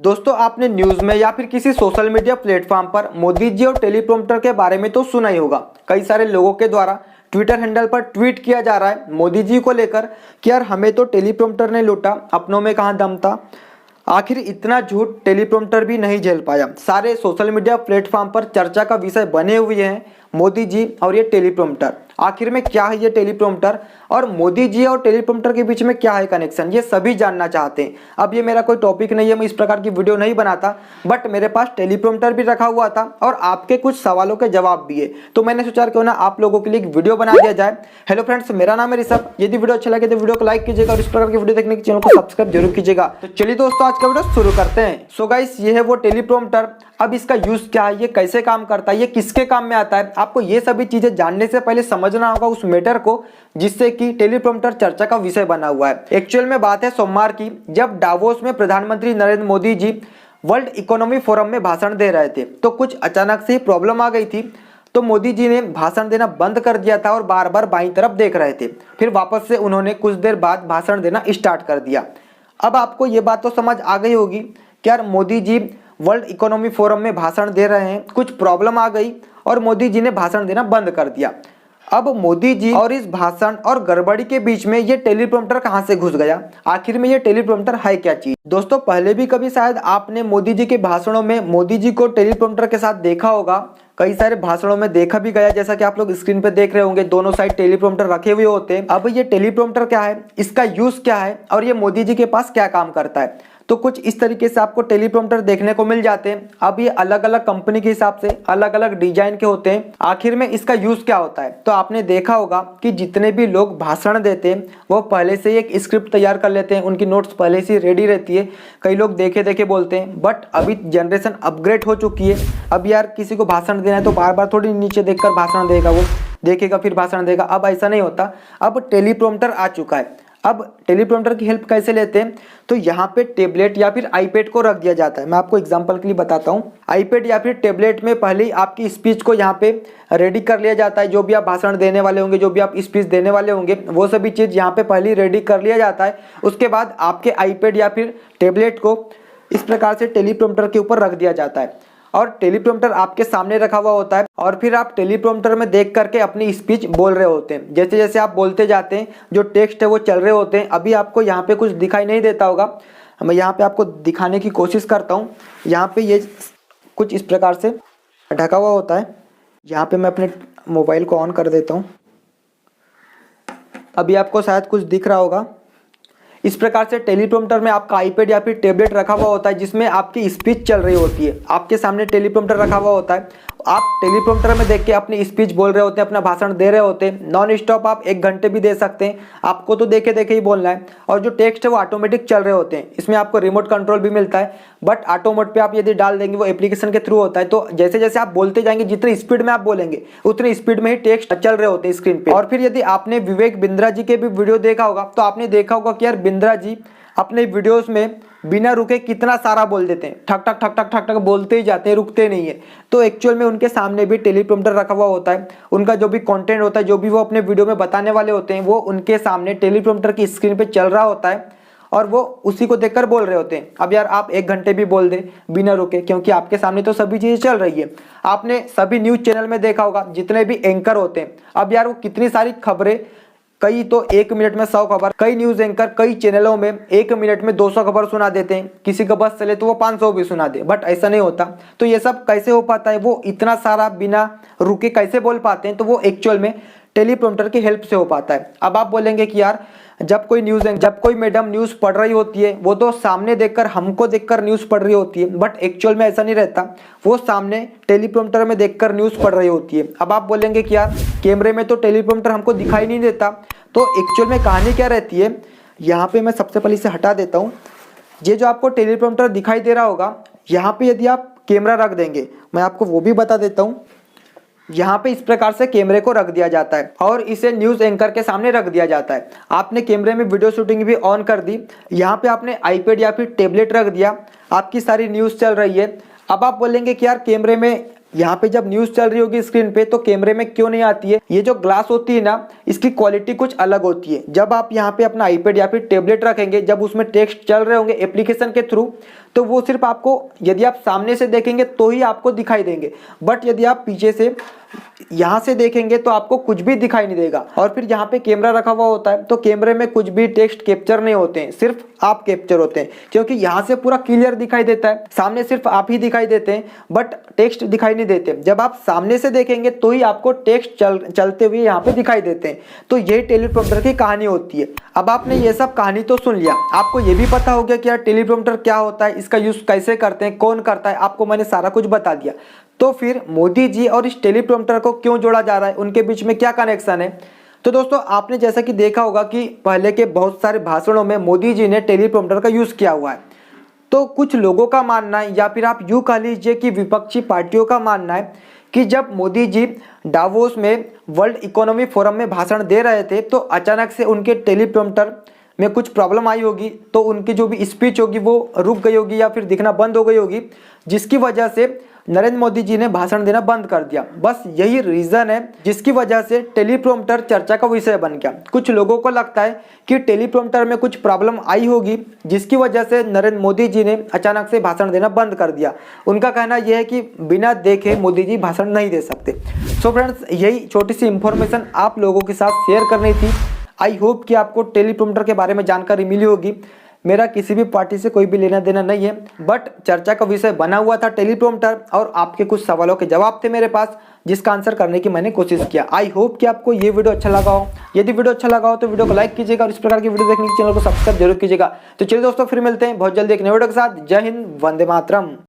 दोस्तों, आपने न्यूज में या फिर किसी सोशल मीडिया प्लेटफॉर्म पर मोदी जी और टेलीप्रॉम्प्टर के बारे में तो सुना ही होगा। कई सारे लोगों के द्वारा ट्विटर हैंडल पर ट्वीट किया जा रहा है मोदी जी को लेकर कि यार हमें तो टेलीप्रॉम्प्टर ने लूटा, अपनों में कहाँ दम था। आखिर इतना झूठ टेलीप्रॉम्प्टर भी नहीं झेल पाया। सारे सोशल मीडिया प्लेटफॉर्म पर चर्चा का विषय बने हुए हैं मोदी जी और ये टेलीप्रॉम्प्टर। आखिर में क्या है ये टेलीप्रॉम्प्टर और मोदी जी और टेलीप्रॉम्प्टर के बीच में क्या है कनेक्शन, ये सभी जानना चाहते हैं। अब ये मेरा कोई टॉपिक नहीं है, मैं इस प्रकार की वीडियो नहीं बनाता, बट मेरे पास टेलीप्रॉम्प्टर भी रखा हुआ था और आपके कुछ सवालों के जवाब भी है, तो मैंने सोचा क्यों ना आप लोगों के लिए एक वीडियो बना दिया जाए। हेलो फ्रेंड्स, मेरा नाम है ऋषभ। यदि वीडियो अच्छा लगे तो वीडियो को लाइक कीजिएगा और इस प्रकार की वीडियो देखने के चैनल को सब्सक्राइब जरूर कीजिएगा। तो चलिए दोस्तों, आज का वीडियो शुरू करते हैं। सो गाइस, ये है वो टेलीप्रॉम्प्टर। अब इसका यूज क्या है, ये कैसे काम करता है, ये किसके काम में आता है, आपको ये सभी चीजें जानने से पहले समझना होगा उस मैटर को जिससे कि टेलीप्रॉम्प्टर चर्चा का विषय बना हुआ है। एक्चुअल में बात है सोमवार की, जब डावोस में प्रधानमंत्री Narendra Modi ji world economy forum में भाषण दे रहे थे तो कुछ अचानक से प्रॉब्लम आ गई थी। तो मोदी जी ने भाषण देना बंद कर दिया था और बार बार बाईं तरफ देख रहे थे। फिर वापस से उन्होंने कुछ देर बाद भाषण देना स्टार्ट कर दिया। अब आपको ये बात तो समझ आ गई होगी कि यार Modi ji world economy forum में भाषण दे रहे हैं, कुछ प्रॉब्लम आ गई और मोदी जी ने भाषण देना बंद कर दिया। अब मोदी जी और इस भाषण और गड़बड़ी के बीच में ये टेलीप्रॉम्प्टर कहां से घुस गया, आखिर में ये टेलीप्रॉम्प्टर है क्या चीज। दोस्तों, पहले भी कभी शायद आपने मोदी जी के भाषणों में मोदी जी को टेलीप्रॉम्प्टर के साथ देखा होगा। कई सारे भाषणों में देखा भी गया, जैसा कि आप लोग स्क्रीन पे देख रहे होंगे, दोनों साइड टेलीप्रॉम्प्टर रखे हुए होते हैं। अब ये टेलीप्रॉम्प्टर क्या है, इसका यूज क्या है और ये मोदी जी के पास क्या काम करता है, तो कुछ इस तरीके से आपको टेलीप्रॉम्प्टर देखने को मिल जाते हैं। अब ये अलग अलग कंपनी के हिसाब से अलग अलग डिजाइन के होते हैं। आखिर में इसका यूज क्या होता है, तो आपने देखा होगा कि जितने भी लोग भाषण देते हैं वो पहले से एक स्क्रिप्ट तैयार कर लेते हैं, उनकी नोट्स पहले से रेडी रहती है। कई लोग देखे देखे बोलते हैं, बट अभी जनरेशन अपग्रेड हो चुकी है। अब यार किसी को भाषण देना है तो बार बार थोड़ी नीचे देखकर भाषण देगा, वो देखेगा फिर भाषण देगा। अब ऐसा नहीं होता, अब टेलीप्रॉम्प्टर आ चुका है। अब टेलीप्रॉम्प्टर की हेल्प कैसे लेते हैं, तो यहाँ पे टेबलेट या फिर आईपैड को रख दिया जाता है। मैं आपको एग्जांपल के लिए बताता हूँ। आईपैड या फिर टेबलेट में पहले ही आपकी स्पीच को यहाँ पे रेडी कर लिया जाता है। जो भी आप भाषण देने वाले होंगे, जो भी आप स्पीच देने वाले होंगे, वो सभी चीज़ यहाँ पे पहले ही रेडी कर लिया जाता है। उसके बाद आपके आईपैड या फिर टेबलेट को इस प्रकार से टेलीप्रॉम्प्टर के ऊपर रख दिया जाता है और टेलीप्रॉम्प्टर आपके सामने रखा हुआ होता है और फिर आप टेलीप्रॉम्प्टर में देख करके अपनी स्पीच बोल रहे होते हैं। जैसे जैसे आप बोलते जाते हैं जो टेक्स्ट है वो चल रहे होते हैं। अभी आपको यहाँ पे कुछ दिखाई नहीं देता होगा, मैं यहाँ पे आपको दिखाने की कोशिश करता हूँ। यहाँ पे ये कुछ इस प्रकार से ढका हुआ होता है। यहाँ पे मैं अपने मोबाइल को ऑन कर देता हूँ। अभी आपको शायद कुछ दिख रहा होगा। इस प्रकार से टेलीप्रॉम्प्टर में आपका आईपैड या फिर टैबलेट रखा हुआ होता है जिसमें आपकी स्पीच चल रही होती है। आपके सामने टेलीप्रॉम्प्टर रखा हुआ होता है, आप टेलीप्रॉम्प्टर में देख के अपनी स्पीच बोल रहे होते हैं, अपना भाषण दे रहे होते हैं। नॉन स्टॉप आप 1 घंटे भी दे सकते हैं, आपको तो देखे देखे ही बोलना है। और जो टेक्स्ट है वो ऑटोमेटिक चल रहे होते हैं। इसमें आपको रिमोट कंट्रोल भी मिलता है, बट ऑटो मोड पे आप यदि डाल देंगे, वो एप्लीकेशन के थ्रू होता है। तो जैसे जैसे आप बोलते जाएंगे, जितनी स्पीड में आप बोलेंगे उतनी स्पीड में ही टेक्स्ट चल रहे होते हैं स्क्रीन पे। और फिर यदि आपने विवेक बिंद्रा जी के भी वीडियो देखा होगा तो आपने देखा होगा कि यार बिंद्रा जी अपने वीडियोस में बिना रुके कितना सारा बोल देते हैं, ठक ठक ठक ठक ठक ठक बोलते ही जाते हैं, रुकते नहीं है। तो एक्चुअल में उनके सामने भी टेलीप्रॉम्प्टर रखा हुआ होता है। उनका जो भी कंटेंट होता है, जो भी वो अपने वीडियो में बताने वाले होते हैं, वो उनके सामने टेलीप्रॉम्प्टर की स्क्रीन पे चल रहा होता है और वो उसी को देखकर बोल रहे होते हैं। अब यार आप 1 घंटे भी बोल दें बिना रुके, क्योंकि आपके सामने तो सभी चीजें चल रही है। आपने सभी न्यूज चैनल में देखा होगा, जितने भी एंकर होते हैं, अब यार वो कितनी सारी खबरें, कई तो 1 मिनट में 100 खबर, कई न्यूज एंकर कई चैनलों में 1 मिनट में 200 खबर सुना देते हैं। किसी का बस चले तो वो 500 भी सुना दे, बट ऐसा नहीं होता। तो ये सब कैसे हो पाता है, वो इतना सारा बिना रुके कैसे बोल पाते हैं, तो वो एक्चुअल में टेलीप्रॉम्प्टर की हेल्प से हो पाता है। अब आप बोलेंगे कि यार जब कोई मैडम न्यूज़ पढ़ रही होती है, वो तो सामने देखकर, हमको देखकर न्यूज़ पढ़ रही होती है, बट एक्चुअल में ऐसा नहीं रहता। वो सामने टेलीप्रॉम्प्टर में देखकर न्यूज़ पढ़ रही होती है। अब आप बोलेंगे कि यार कैमरे में तो टेलीप्रॉम्प्टर हमको दिखाई नहीं देता, तो एक्चुअल में कहानी क्या रहती है, यहाँ पे मैं सबसे पहले इसे हटा देता हूँ। ये जो आपको टेलीप्रॉम्प्टर दिखाई दे रहा होगा, यहाँ पे यदि आप कैमरा रख देंगे, मैं आपको वो भी बता देता हूँ। यहाँ पे इस प्रकार से कैमरे को रख दिया जाता है और इसे न्यूज एंकर के सामने रख दिया जाता है। आपने कैमरे में वीडियो शूटिंग भी ऑन कर दी, यहाँ पे आपने आईपैड या फिर टेबलेट रख दिया, आपकी सारी न्यूज चल रही है। अब आप बोलेंगे कि यार कैमरे में यहाँ पे जब न्यूज चल रही होगी स्क्रीन पे तो कैमरे में क्यों नहीं आती है। ये जो ग्लास होती है ना, इसकी क्वालिटी कुछ अलग होती है। जब आप यहाँ पे अपना आईपैड या फिर टेबलेट रखेंगे, जब उसमें टेक्स्ट चल रहे होंगे एप्लीकेशन के थ्रू, तो वो सिर्फ आपको, यदि आप सामने से देखेंगे तो ही आपको दिखाई देंगे, बट यदि आप पीछे से यहाँ से देखेंगे तो आपको कुछ भी दिखाई नहीं देगा। और फिर यहाँ पे कैमरा रखा हुआ होता है तो कैमरे में कुछ भी टेक्स्ट कैप्चर नहीं होते हैं, सिर्फ आप कैप्चर होते हैं, क्योंकि यहाँ से पूरा क्लियर दिखाई देता है, सामने सिर्फ आप ही दिखाई देते हैं बट टेक्स्ट दिखाई नहीं देते। जब आप सामने से देखेंगे तो ही आपको टेक्स्ट चलते हुए यहाँ पे दिखाई देते हैं। तो यही टेलीप्रॉम्प्टर की कहानी होती है। अब आपने ये सब कहानी तो सुन लिया, आपको ये भी पता हो गया कि यार टेलीप्रॉम्प्टर क्या होता है, इसका यूज कैसे करते हैं, कौन करता है, आपको मैंने सारा कुछ बता दिया। तो फिर मोदी जी और इस टेलीप्रॉम्प्टर को क्यों जोड़ा जा रहा है, उनके बीच में क्या कनेक्शन है? तो दोस्तों आपने जैसा कि देखा होगा कि पहले के बहुत सारे भाषणों में मोदी जी ने टेलीप्रॉम्प्टर का यूज किया हुआ है। तो कुछ लोगों का मानना है, या फिर आप यूं कह लीजिए कि विपक्षी पार्टियों का मानना है कि जब मोदी जी डावोस में वर्ल्ड इकोनॉमी फोरम में भाषण दे रहे थे तो अचानक से उनके टेलीप्रॉम्प्टर में कुछ प्रॉब्लम आई होगी, तो उनकी जो भी स्पीच होगी वो रुक गई होगी या फिर दिखना बंद हो गई होगी, जिसकी वजह से नरेंद्र मोदी जी ने भाषण देना बंद कर दिया। बस यही रीज़न है जिसकी वजह से टेलीप्रॉम्प्टर चर्चा का विषय बन गया। कुछ लोगों को लगता है कि टेलीप्रॉम्प्टर में कुछ प्रॉब्लम आई होगी जिसकी वजह से नरेंद्र मोदी जी ने अचानक से भाषण देना बंद कर दिया। उनका कहना यह है कि बिना देखे मोदी जी भाषण नहीं दे सकते। सो फ्रेंड्स, यही छोटी सी इंफॉर्मेशन आप लोगों के साथ शेयर करनी थी। आई होप कि आपको टेलीप्रॉम्प्टर के बारे में जानकारी मिली होगी। मेरा किसी भी पार्टी से कोई भी लेना देना नहीं है, बट चर्चा का विषय बना हुआ था टेलीप्रॉम्प्टर, और आपके कुछ सवालों के जवाब थे मेरे पास जिसका आंसर करने की मैंने कोशिश किया। आई होप कि आपको ये वीडियो अच्छा लगा हो। यदि वीडियो अच्छा लगा हो तो वीडियो को लाइक कीजिएगा और इस प्रकार की वीडियो देखने के चैनल को सब्सक्राइब जरूर कीजिएगा। तो चलिए दोस्तों, फिर मिलते हैं बहुत जल्दी एक नए वीडियो के साथ। जय हिंद, वंदे मातरम।